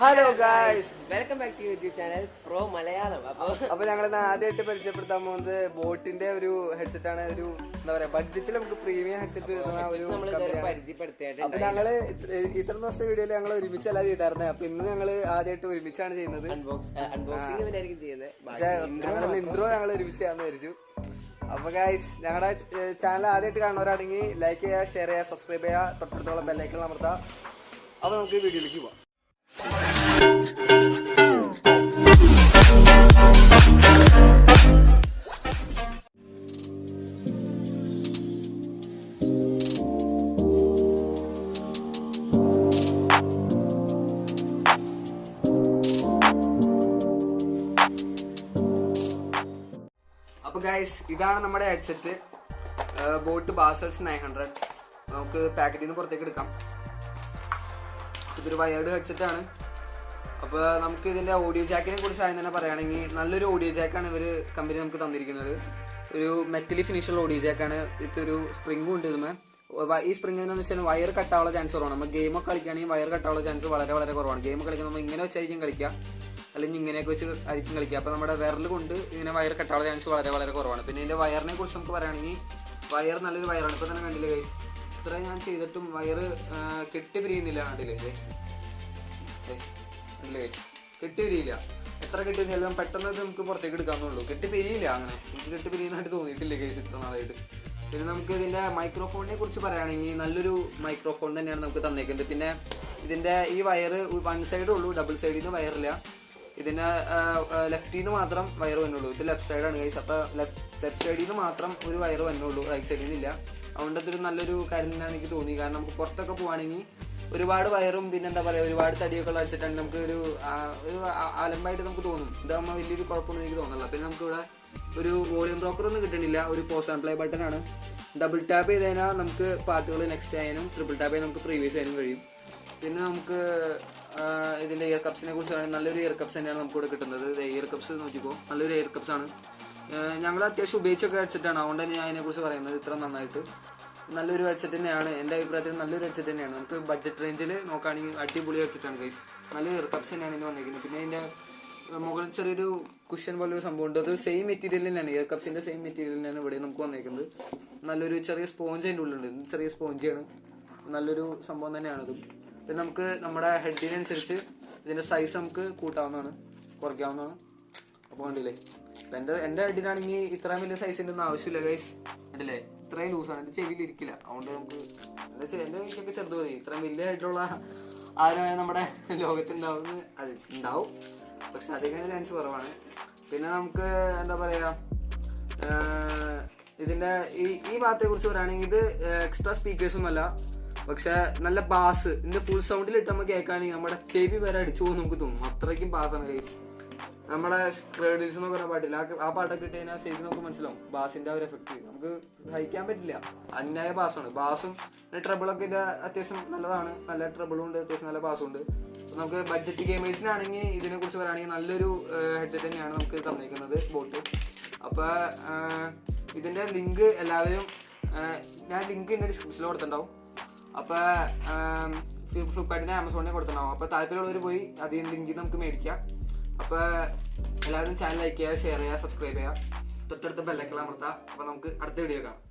Hello guys, welcome back to YouTube channel pro Malayalam. അപ്പൊ ഞങ്ങൾ ആദ്യമായിട്ട് പരിചയപ്പെടുത്താൻ പോകുന്നത് ബോട്ടിന്റെ ഒരു ഹെഡ്സെറ്റ് ആണ്. ഒരു എന്താ പറയാ ബഡ്ജറ്റിൽ നമുക്ക് പ്രീമിയം ഹെഡ്സെറ്റ് കിട്ടുന്ന ഒരു പരിചയപ്പെടുത്തിയായിട്ട്. അപ്പൊ ഞങ്ങള് ഇത്ര ദിവസത്തെ വീഡിയോയിൽ ഞങ്ങൾ ഒരുമിച്ചല്ല ചെയ്തായിരുന്നത്. അപ്പൊ ഇന്ന് ഞങ്ങൾ ആദ്യമായിട്ട് ഒരുമിച്ചാണ് ചെയ്യുന്നത്. പക്ഷെ ഞങ്ങൾ ഇൻട്രോ ഞങ്ങൾ ഒരുമിച്ച് ചെയ്യാന്ന് വിചാരിച്ചു. അപ്പൊ ഗായ്സ്, ഞങ്ങളുടെ ചാനൽ ആദ്യമായിട്ട് കാണുന്നവരാണെങ്കിൽ ലൈക്ക് ചെയ്യുക, ഷെയർ ചെയ്യുക, സബ്സ്ക്രൈബ് ചെയ്യുക, തൊട്ടടുത്തുള്ള ബെല്ലൈക്കൺ അമർത്തുക. അപ്പൊ നമുക്ക് ഈ വീഡിയോയിലേക്ക് പോവാം. അപ്പൊ ഗൈസ്, ഇതാണ് നമ്മുടെ ഹെഡ്സെറ്റ്. ബോട്ട് ബാസെഡ്സ് 900. നമുക്ക് പാക്കറ്റിൽ നിന്ന് പുറത്തേക്ക് എടുക്കാം. ഇതൊരു വയേർഡ് ഹെഡ്സെറ്റ് ആണ്. അപ്പൊ നമുക്ക് ഇതിന്റെ ഓഡിയോ ജാക്കിനെ കുറിച്ച് ആദ്യം തന്നെ പറയുകയാണെങ്കിൽ നല്ലൊരു ഓഡിയോ ജാക്കാണ് ഇവര് കമ്പനി നമുക്ക് തന്നിരിക്കുന്നത്. ഒരു മെറ്റലി ഫിനിഷുള്ള ഓഡിയോ ജാക്കാണ്. ഇതൊരു സ്പ്രിംഗും ഉണ്ട് ഇതുമേ. ഈ സ്പ്രിംഗ് എന്ന് വെച്ചാൽ വയർ കട്ടാവുള്ള ചാൻസ് കുറവാണ്. നമ്മൾ ഗെയിമൊക്കെ കളിക്കുകയാണെങ്കിൽ വയർ കട്ടാവുള്ള ചാൻസ് വളരെ വളരെ കുറവാണ്. ഗെയിം കളിക്കുമ്പോൾ നമ്മൾ ഇങ്ങനെ വെച്ചായിരിക്കും കളിക്കുക, അല്ലെങ്കിൽ ഇങ്ങനെയൊക്കെ വെച്ച് ആയിരിക്കും കളിക്കുക. അപ്പോൾ നമ്മുടെ വിരൽ കൊണ്ട് ഇങ്ങനെ വയർ കട്ടാവുള്ള ചാൻസ് വളരെ വളരെ കുറവാണ്. പിന്നെ ഇതിന്റെ വയറിനെ കുറിച്ച് നമുക്ക് പറയുകയാണെങ്കിൽ വയർ നല്ലൊരു വയറാണ്. ഇപ്പൊ തന്നെ കണ്ടില്ലേ ഗൈസ്, ഇത്ര ഞാൻ ചെയ്തിട്ടും വയറ് കെട്ടി പിരിയുന്നില്ല. കണ്ടില്ലേ ഗൈസ്, കെട്ടി പിരിയില്ല. എത്ര കെട്ടി പിരിയാലും പെട്ടെന്ന് നമുക്ക് പുറത്തേക്ക് എടുക്കാന്നുള്ളൂ. കെട്ടി പിരിയില്ല. അങ്ങനെ എനിക്ക് കെട്ടി പിരിയുന്നതായിട്ട് തോന്നിയിട്ടില്ല ഗൈസ് ഇത്ര നാളായിട്ട്. പിന്നെ നമുക്ക് ഇതിന്റെ മൈക്രോഫോണിനെ കുറിച്ച് പറയുകയാണെങ്കിൽ നല്ലൊരു മൈക്രോഫോൺ തന്നെയാണ് നമുക്ക് തന്നേക്കുന്നത്. പിന്നെ ഇതിന്റെ ഈ വയറ് വൺ സൈഡ് ഉള്ളൂ, ഡബിൾ സൈഡിൽ നിന്ന് വയറില്ല. ഇതിന് ലെഫ്റ്റിൽ നിന്ന് മാത്രം വയർ വന്നുള്ളൂ. ഇത് ലെഫ്റ്റ് സൈഡാണ് ഗൈസ്. അപ്പൊ ലെഫ്റ്റ് സൈഡിൽ നിന്ന് മാത്രം ഒരു വയർ വന്നുള്ളൂ, റൈറ്റ് സൈഡിൽ നിന്നില്ല. അതുകൊണ്ട് ഇതൊരു നല്ലൊരു കാര്യം തന്നെയാണ് എനിക്ക് തോന്നി. കാരണം നമുക്ക് പുറത്തൊക്കെ പോവാണെങ്കിൽ ഒരുപാട് വയറും പിന്നെ എന്താ പറയാ ഒരുപാട് തടിയൊക്കെ ഉള്ള വെച്ചിട്ടാണ് നമുക്ക് ഒരു അലമ്പായിട്ട് നമുക്ക് തോന്നും. ഇതാകുമ്പോൾ വലിയൊരു കുഴപ്പമൊന്നും എനിക്ക് തോന്നില്ല. പിന്നെ നമുക്ക് ഇവിടെ ഒരു വോളിയം ബ്രോക്കർ ഒന്നും കിട്ടണില്ല. ഒരു പോസ് ആൻഡ് പ്ലേ ബട്ടൺ ആണ്. ഡബിൾ ടാപ്പ് ചെയ്ത് കഴിഞ്ഞാൽ നമുക്ക് പാട്ടുകൾ നെക്സ്റ്റ് ചെയ്യാനും, ട്രിപ്പിൾ ടാപ്പ് ചെയ്ത് നമുക്ക് പ്രീവിയസ് ചെയ്യാനും കഴിയും. പിന്നെ നമുക്ക് ഇതിന്റെ ഇയർ കപ്സിനെ കുറിച്ച് പറയുന്നത് നല്ലൊരു ഇയർ കപ്സ് തന്നെയാണ് നമുക്ക് ഇവിടെ കിട്ടുന്നത്. ഇയർ കപ്സ് നോക്കിക്കോ, നല്ലൊരു ഇയർ കപ്സ് ആണ്. ഞങ്ങൾ അത്യാവശ്യം ഉപയോഗിച്ചൊക്കെ ഹെഡ്സെറ്റാണ്. അതുകൊണ്ട് തന്നെ ഞാൻ അതിനെക്കുറിച്ച് പറയുന്നത് ഇത്ര നന്നായിട്ട്. നല്ലൊരു ഹെഡ്സെറ്റ് തന്നെയാണ്. എൻ്റെ അഭിപ്രായത്തിൽ നല്ലൊരു ഹെഡ്സെറ്റ് തന്നെയാണ്. നമുക്ക് ബഡ്ജറ്റ് റേഞ്ചിൽ നോക്കുകയാണെങ്കിൽ അടിപൊളി ഹെഡ്സെറ്റാണ് ഗൈസ്. നല്ലൊരു ഇയർ കപ്സ് തന്നെയാണ് ഇന്ന് വന്നിരിക്കുന്നത്. പിന്നെ അതിൻ്റെ മുകളിൽ ചെറിയൊരു കുഷൻ പോലൊരു സംഭവം ഉണ്ട്. അത് സെയിം മെറ്റീരിയൽ തന്നെയാണ്, ഇയർ കപ്സിന്റെ സെയിം മെറ്റീരിയൽ തന്നെയാണ് ഇവിടെ നമുക്ക് വന്നിരിക്കുന്നത്. നല്ലൊരു ചെറിയ സ്പോഞ്ച് അതിൻ്റെ ഉള്ളിലുണ്ട്. ചെറിയ സ്പോഞ്ചാണ്, നല്ലൊരു സംഭവം തന്നെയാണത്. പിന്നെ നമുക്ക് നമ്മുടെ ഹെഡിനനുസരിച്ച് ഇതിന്റെ സൈസ് നമുക്ക് കൂട്ടാവുന്നതാണ്, കുറയ്ക്കാവുന്നതാണ്. അപ്പോൾ കണ്ടില്ലേ, ഇപ്പം എൻ്റെ ഹെഡിനാണെങ്കിൽ ഇത്രയും വലിയ സൈസിൻ്റെ ഒന്നും ആവശ്യമില്ല ഗൈസ്. കണ്ടില്ലേ, ഇത്രയും ലൂസാണ്. എൻ്റെ ചെവിയിൽ ഇരിക്കില്ല. അതുകൊണ്ട് നമുക്ക് എൻ്റെ എനിക്കൊക്കെ ചെറുത് മതി. ഇത്രയും വലിയ ഹെഡുള്ള ആരും നമ്മുടെ ലോകത്തുണ്ടാവും. അത് ഉണ്ടാവും, പക്ഷെ അധികം ചാൻസ് കുറവാണ്. പിന്നെ നമുക്ക് എന്താ പറയുക, ഇതിൻ്റെ ഈ ഭാഗത്തെ കുറിച്ച് പറയുകയാണെങ്കിൽ ഇത് എക്സ്ട്രാ സ്പീക്കേഴ്സൊന്നുമല്ല, പക്ഷെ നല്ല ബാസ്. ഇതിന്റെ ഫുൾ സൗണ്ടിൽ ഇട്ട് നമുക്ക് കേൾക്കുകയാണെങ്കിൽ നമ്മുടെ ചെവി വരെ അടിച്ചു പോകും നമുക്ക് തോന്നും. അത്രയ്ക്കും ബാസാണ് ഗൈസ്. നമ്മുടെ ക്രേഡിൽസ് എന്നൊക്കെ പറഞ്ഞ പാട്ടില്ല, ആ പാട്ടൊക്കെ ഇട്ട് കഴിഞ്ഞാൽ ശരിക്കും നമുക്ക് മനസ്സിലാവും ബാസിന്റെ ആ ഒരു എഫക്ട്. നമുക്ക് സഹിക്കാൻ പറ്റില്ല. അന്യായ ബാസാണ്. ബാസും ട്രബിളൊക്കെ ഇതിന്റെ അത്യാവശ്യം നല്ലതാണ്. നല്ല ട്രബിളും ഉണ്ട്, അത്യാവശ്യം നല്ല ബാസും ഉണ്ട്. നമുക്ക് ബഡ്ജറ്റ് ഗെയിമേഴ്സിനാണെങ്കിൽ ഇതിനെ കുറിച്ച് പറയുകയാണെങ്കിൽ നല്ലൊരു ഹെഡ്സെറ്റ് തന്നെയാണ് നമുക്ക് തന്നിരിക്കുന്നത് ബോട്ട്. അപ്പൊ ഇതിന്റെ ലിങ്ക് എല്ലാവരും ഞാൻ ലിങ്ക് ഇതിന്റെ ഡിസ്ക്രിപ്ഷനിൽ കൊടുത്തിട്ടുണ്ടാവും. അപ്പൊ ഫ്ലിപ്കാർട്ടിനെ ആമസോണിനെ കൊടുത്തിട്ടുണ്ടാവും. അപ്പൊ താല്പര്യമുള്ളവർ പോയി അതിന് ലിങ്ക് നമുക്ക് മേടിക്കാം. അപ്പൊ എല്ലാവരും ചാനൽ ലൈക്ക് ചെയ്യുക, ഷെയർ ചെയ്യുക, സബ്സ്ക്രൈബ് ചെയ്യുക, തൊട്ടടുത്ത ബെല്ലൈക്കൺ അമർത്തുക. അപ്പൊ നമുക്ക് അടുത്ത വീഡിയോ കാണാം.